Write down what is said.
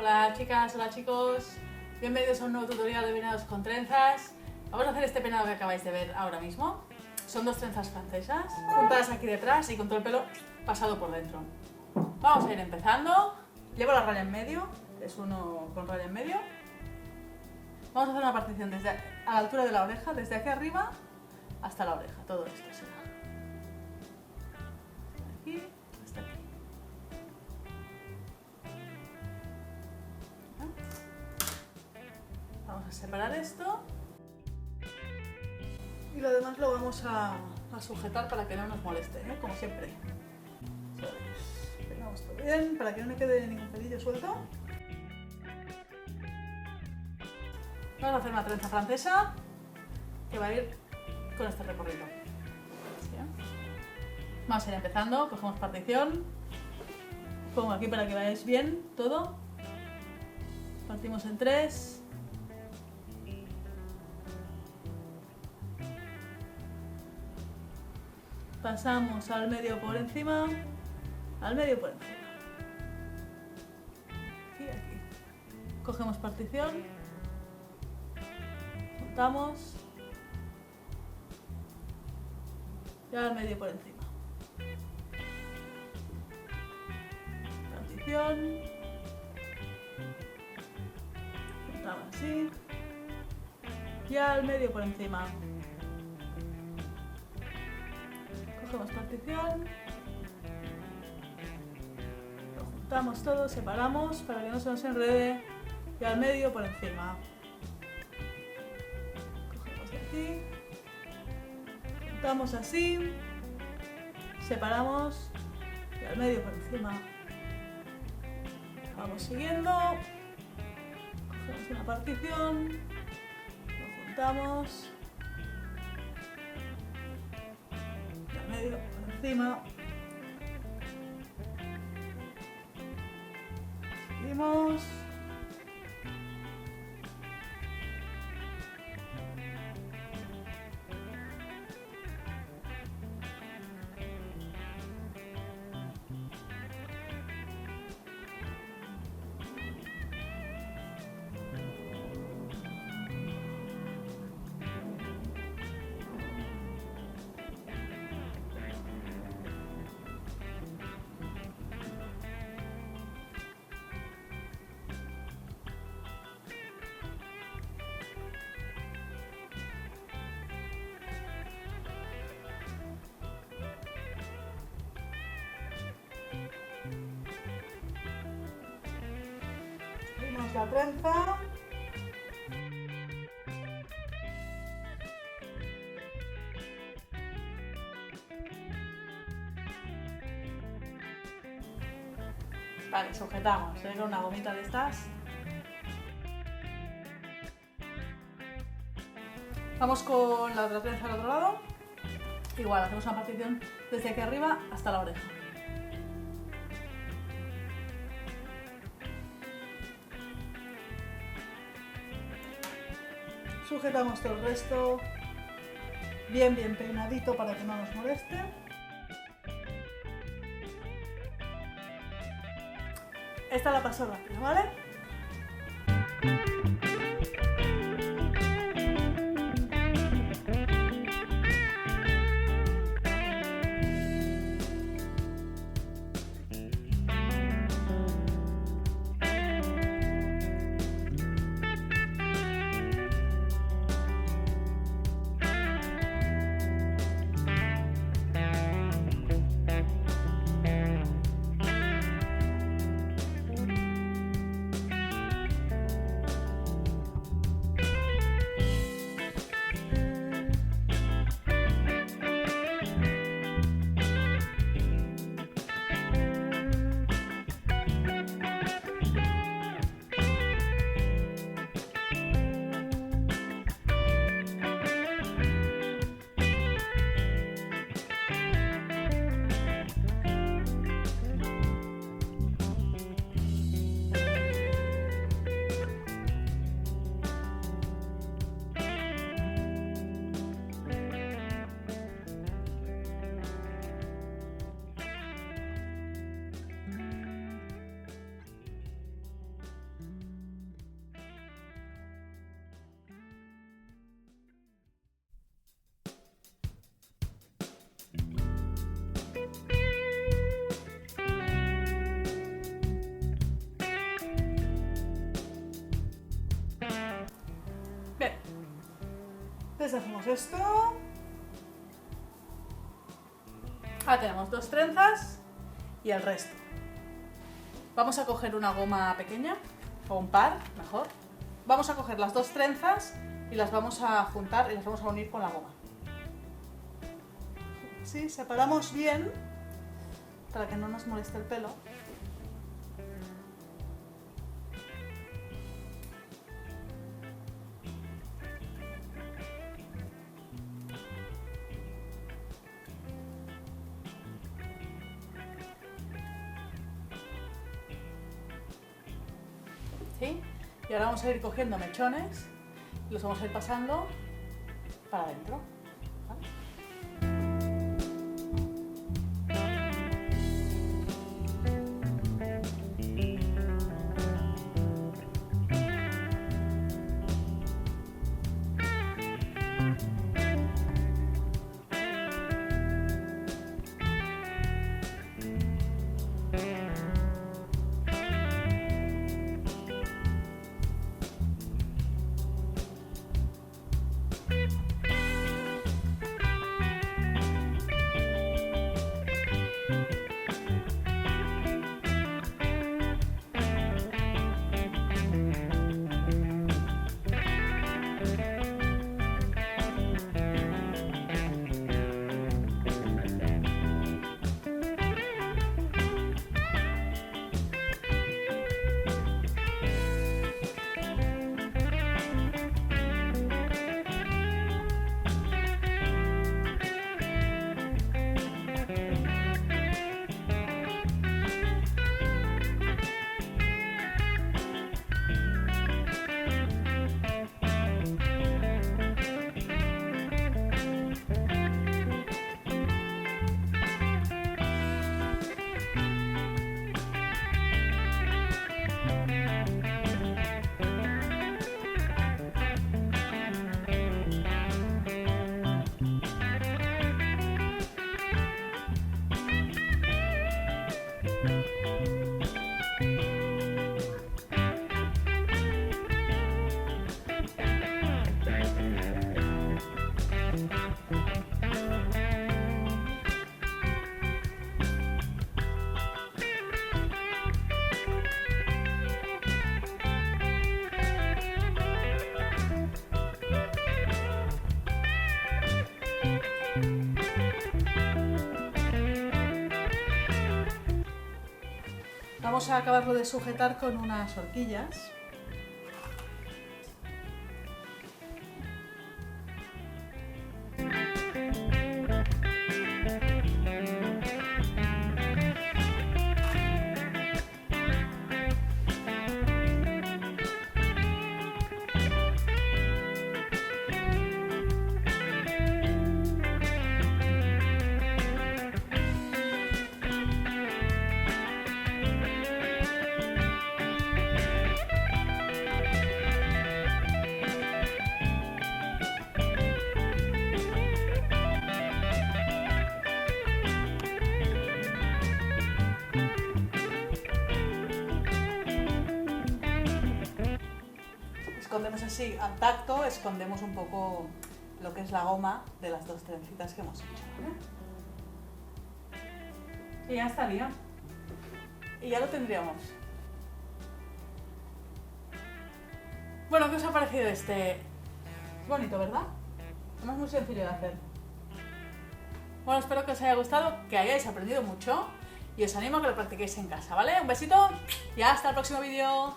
Hola chicas, hola chicos, bienvenidos a un nuevo tutorial de peinados con trenzas. Vamos a hacer este peinado que acabáis de ver ahora mismo. Son dos trenzas francesas, juntadas aquí detrás y con todo el pelo pasado por dentro. Vamos a ir empezando. Llevo la raya en medio, es uno con raya en medio. Vamos a hacer una partición desde a la altura de la oreja, desde aquí arriba hasta la oreja, todo esto será. Aquí hasta aquí. Vamos a separar esto y lo demás lo vamos a sujetar para que no nos moleste, ¿eh? Como siempre. Pegamos todo bien para que no me quede ningún pelillo suelto. Vamos a hacer una trenza francesa que va a ir con este recorrido. ¿Sí? Vamos a ir empezando, cogemos partición, pongo aquí para que veáis bien todo, partimos en 3, pasamos al medio por encima, al medio por encima, y aquí, cogemos partición, juntamos y al medio por encima, partición, juntamos así y al medio por encima. Cogemos partición, lo juntamos todo, separamos para que no se nos enrede y al medio por encima. Cogemos de aquí, juntamos así, separamos y al medio por encima. Vamos siguiendo, cogemos una partición, lo juntamos. Medio por encima, seguimos, la trenza, vale, sujetamos, con una gomita de estas. Vamos con la otra trenza al otro lado, igual hacemos una partición desde aquí arriba hasta la oreja. Sujetamos todo el resto, bien peinadito para que no nos moleste. Esta la paso rápido, ¿vale? Entonces hacemos esto. Ahora tenemos 2 trenzas y el resto. Vamos a coger una goma pequeña, o un par, mejor. Vamos a coger las 2 trenzas y las vamos a juntar y las vamos a unir con la goma. Sí, separamos bien para que no nos moleste el pelo. ¿Sí? Y ahora vamos a ir cogiendo mechones y los vamos a ir pasando para adentro. ¿Vale? Vamos a acabarlo de sujetar con unas horquillas. Escondemos así al tacto, escondemos un poco lo que es la goma de las 2 trencitas que hemos hecho, ¿vale? Y ya estaría. Y ya lo tendríamos. Bueno, ¿qué os ha parecido este? Bonito, ¿verdad? Además muy sencillo de hacer. Bueno, espero que os haya gustado, que hayáis aprendido mucho y os animo a que lo practiquéis en casa, ¿vale? Un besito y hasta el próximo vídeo.